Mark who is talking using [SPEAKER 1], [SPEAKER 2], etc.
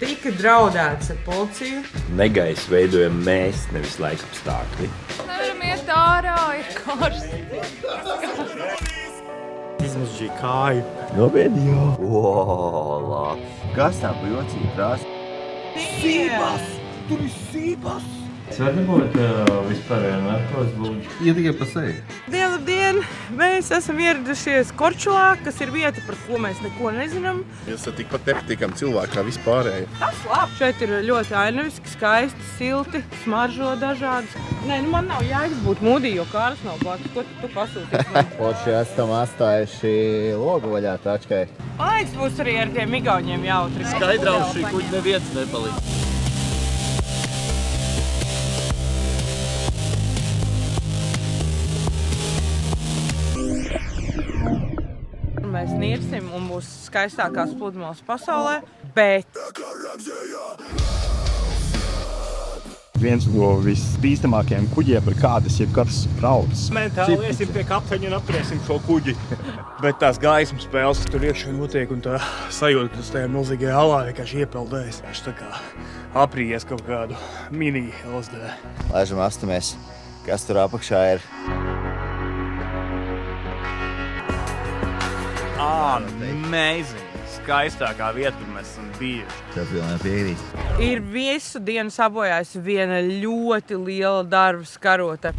[SPEAKER 1] Tika draudēts ar policiju.
[SPEAKER 2] Negaisu veidojam mēs, nevis laika apstākļi.
[SPEAKER 3] Nevaram iet ārā, ir karsts.
[SPEAKER 4] Izmežģīja kāju.
[SPEAKER 2] Nopietni jau. Labs. Kas tā pa jocīgi krāsa?
[SPEAKER 1] Sīpas!
[SPEAKER 4] Tur ir sīpas!
[SPEAKER 5] Tas var nebūt vispārējā narkotikas būdža.
[SPEAKER 4] Ja tikai pa sevi.
[SPEAKER 1] Labdien! Mēs esam ieradušies Korčulā, kas ir vieta, par ko mēs neko nezinām.
[SPEAKER 6] Jūs esat tikpat nepatīkami cilvēki kā vispārēji.
[SPEAKER 1] Tas labi! Šeit ir ļoti ainaviski, skaisti, silti, smaržo dažādas. Nē, man nav jēgas būt mūdī, jo Kārlis nav blakus. Ko tu pasūtīsi man?
[SPEAKER 7] Poši esam atstājuši logu vaļā tačkai.
[SPEAKER 1] Man liekas, būs arī ar tiem igauņiem jautri.
[SPEAKER 4] Skaidrā uz šī kuģa neviens nepalīdz.
[SPEAKER 1] Mēs nirsim un būs skaistākās pludmales pasaulē, bet
[SPEAKER 8] viens no visbīstamākajiem kuģiem, par kādas jebkars brauc.
[SPEAKER 4] Mentāli iesim pie kapteiņa un apturēsim šo kuģi. Bet tās gaismas spēles, kas tur iekšā notiek, un tā sajūta, ka tas tajā milzīgajā halā vienkārši iepeldējas. Viņš tā kā aprījies kaut kādu mini LSD.
[SPEAKER 7] Laižam astamies, kas tur apakšā ir.
[SPEAKER 4] Amazing! Skaistākā vieta, kur mēs esam bijuši.
[SPEAKER 7] Tev pilnē piekrīt.
[SPEAKER 1] ir visu dienu sabojājusi viena ļoti liela darba skarota.